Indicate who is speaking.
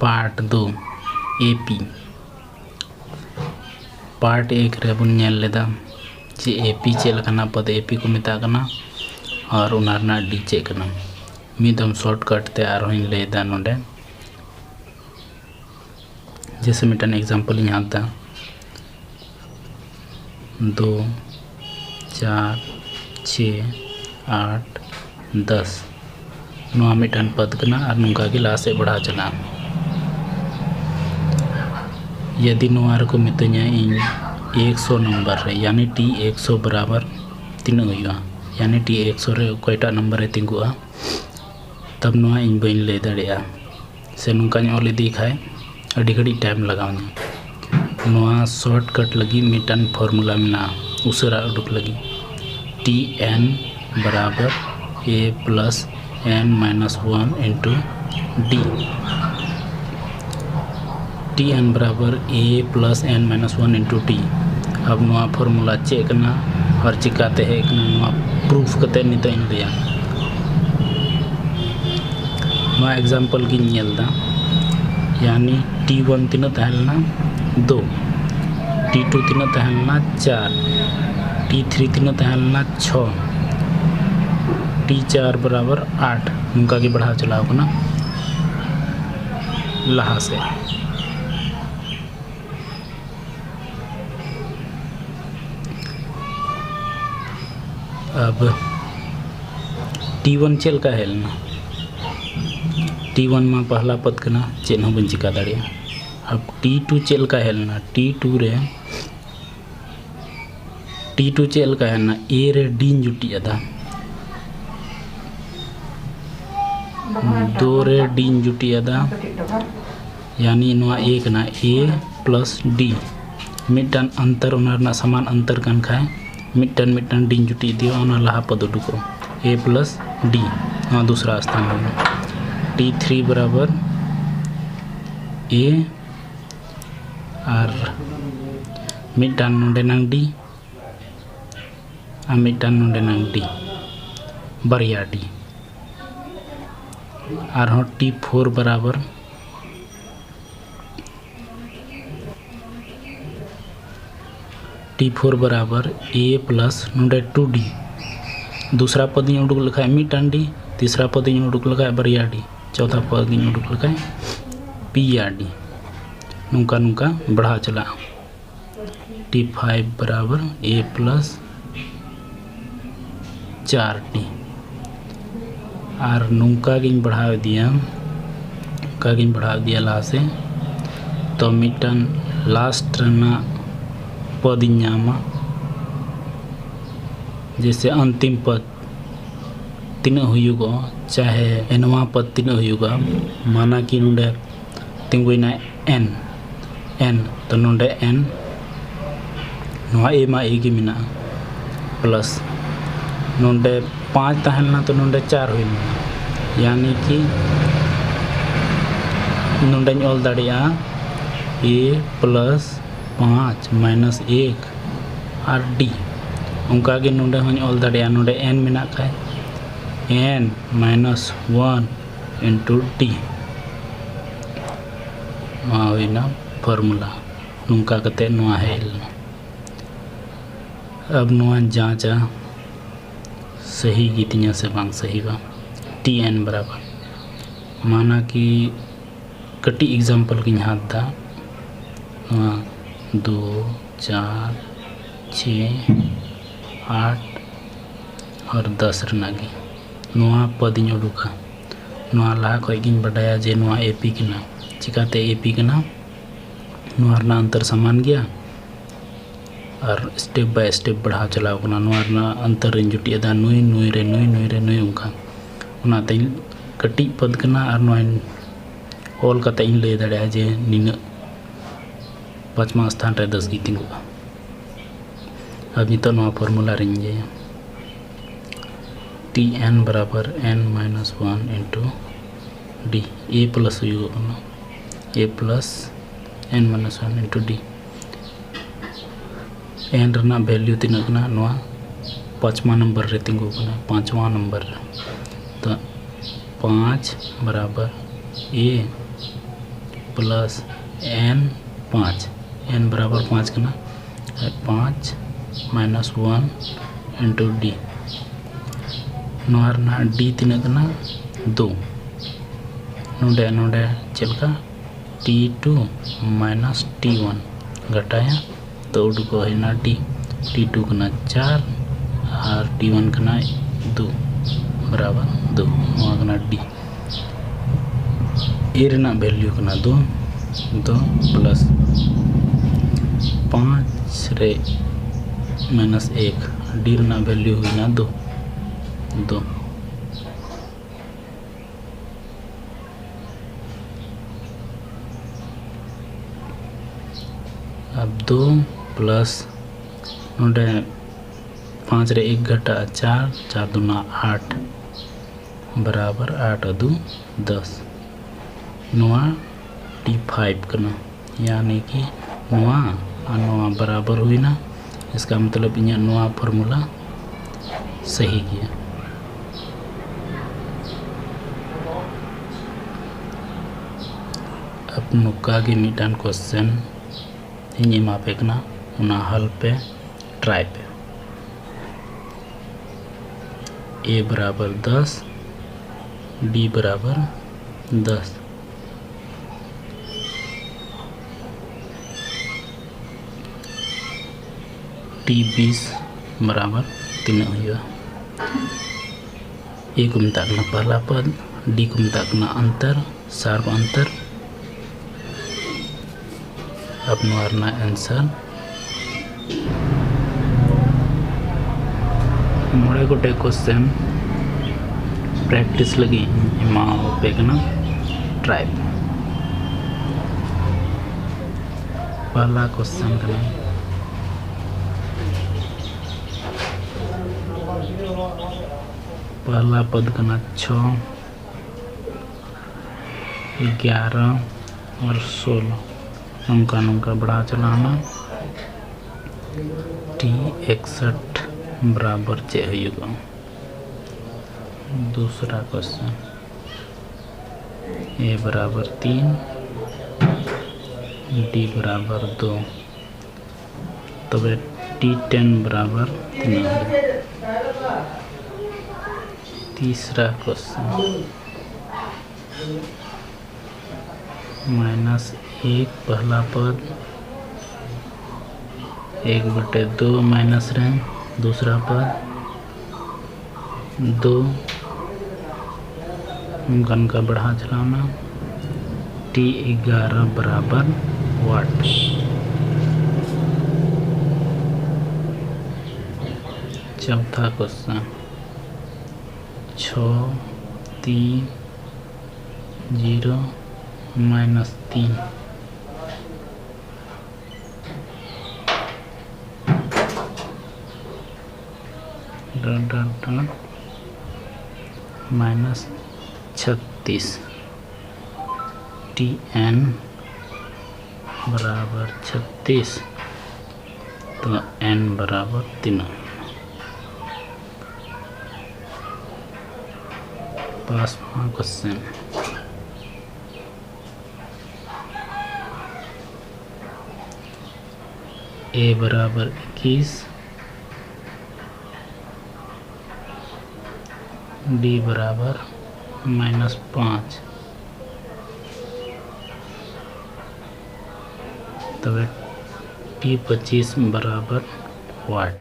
Speaker 1: Part 2 AP part 1 रे बन nail लेदा जे AP चेलकना पद एपी को मेताकना और उनारना डी चेकना मिदम शॉर्टकट ते आरोहिन लेदा नोडे जैसे मिटन एग्जांपल यहाँ था 2 4 6 8 10 नोआ मिटन पद कना और नुका के लासे बढ़ा चला यदि नोआर को मितኛ इन 100 नंबर रे यानी टी 100 बराबर तीन हुआ यानी टी 100 रे कोईटा नंबर रे तिंगुआ तब नोआ इन बइन ले दड़िया से नुका ऑल इदी खाए अड़ी घड़ी टाइम लगावना नोआ शॉर्टकट लगी मिटन फॉर्मूला में उसरा उडुक लगी टी एन बराबर A plus N minus 1 into D T N बराबर A plus N minus 1 into T अब नोआ फॉर्मूला चेकना और चिकाते है नोआ प्रूफ करते नितो इन लिया नोआ एग्जांपल की नेलदा यानी T1 तीना तहलना 2 T2 तीना तहलना 4 T3 तीना तहलना 6 T4 बराबर 8 उनका की बढ़ा चलाओ ना लहा से अब T1 चल का हेलना T1 में पहला पद कना चेन हो बन चिका दाड़िया अब T2 चल का हेलना T2 रे T2 चल का हेलना ए रे डीन जुटी अदा 2 रे डीन जुटी अदा यानी नोआ एक ना ए प्लस डी मिटन अंतर उनारना समान अंतर कन खाए मिटन मिटन डीन जुटी दियो उना लहा पद उडुको ए प्लस डी हाँ दूसरा स्थान में T3 बराबर ए और मिटन नोडे नंग डी और मिटन नोडे नंग डी बरिया डी और हाँ T4 बराबर T4 बराबर ए प्लस नोडे 2D दूसरा पद इन उडुक लखाए मिटन डी तीसरा पद इन उडुक लखाए बरिया डी चौथा पद इन उडुक लखाए पिया डी नुका नुका बढ़ा चला T5 बराबर ए प्लस 4D और नुका गिन बढ़ा दिया ला से तो मिटन लास्ट रना पद नामा जैसे अंतिम पद तीन हुआ चाहे एनवा पद तीन हुआ माना कि नोडे तिंगुना एन तो नोडे एन नोआ ए मा ए गी मिना प्लस नोडे 5 तहलना तो नोडे 4 हुई यानी कि नोडे ऑल दाड़िया ए प्लस 5 माइनस 1 और डी उनका के नोडे हन ऑल दाड़िया नोडे एन मिना खाए एन माइनस 1 इंटू डी ना फॉर्मूला नुका कते नुआ है अब नुआ जांचा सही गीतिया से बांग सही बा टी एन बराबर माना कि कटी एग्जांपल की हाथ था 2 4 6 8 और 10 रनागी नोआ पद इन उडुका नोआ लहा खय गिन बडाया जे नोआ एपी कना चिकाते एपी कना नोआ रना अंतर समान गया और स्टेप बाय स्टेप बढ़ा चलाव कना नोआ रना अंतर इन जुटी अदा नुई नुई रे नुई नुई रे नुई उनका उनाते कटी पद कना और नोआ ऑल कते इन ले दाड़िया जे निना 5वां स्थान रे 10 गी तिंगुआ अब नितो नोआ फॉर्मूला रेंगे टी एन बराबर N minus 1 into D A plus A plus N minus 1 into D N रना वैल्यू तीना कना नोआ 5वां नंबर रे तिंगु कना 5वां नंबर तो 5 बराबर ए प्लस एन 5 एन बराबर 5 करना 5 माइनस 1 इंटू डी नोना डी तीना करना 2 नोडे नोडे चलका T2 माइनस T1 घटाया तो उड़को है डी T2 करना 4 और T1 करना 2 बराबर 2 करना डी ए रेना वैल्यू करना 2 प्लस 5 रे माइनस 1 डी रेना वैल्यू हुई ना 2 अब 2 प्लस नोडे 5 रे 1 घटा 4 दूना 8 बराबर 8 2 10 नोआ T5 करना यानी कि नोआ बराबर हुई ना। इसका मतलब इन नोआ फॉर्मूला सही गया। अब नुका के मिटान क्वेश्चन इन पे करना हल पे ट्राई पे ए बराबर 10 डी बराबर 10 टी 20 बराबर 3 हुआ। ए को मिताकना पहला पद डी को मिताकना अंतर सार्व अंतर। अब नोरना आंसर मोड़े गोटे क्वेश्चन प्रैक्टिस लगी एमा पे ट्राई पहला क्वेश्चन करना पहला पद करना 6 11 और 16 नौका नौका बढ़ा चलाना T61 बराबर चे होगा। दूसरा क्वेश्चन ए बराबर 3 डी बराबर 2 तब T10 बराबर 3। तीसरा क्वेश्चन -1 पहला पद 1/2 माइनस रे दूसरा पद 2 का बढ़ा चलाना T11 बराबर वाट। चौथा क्वेश्चन 6 3 0 -3 -36 Tn बराबर 36 तो n बराबर 3। पास क्वेश्चन ए बराबर 21 डी बराबर -5 तब T25 बराबर वाट।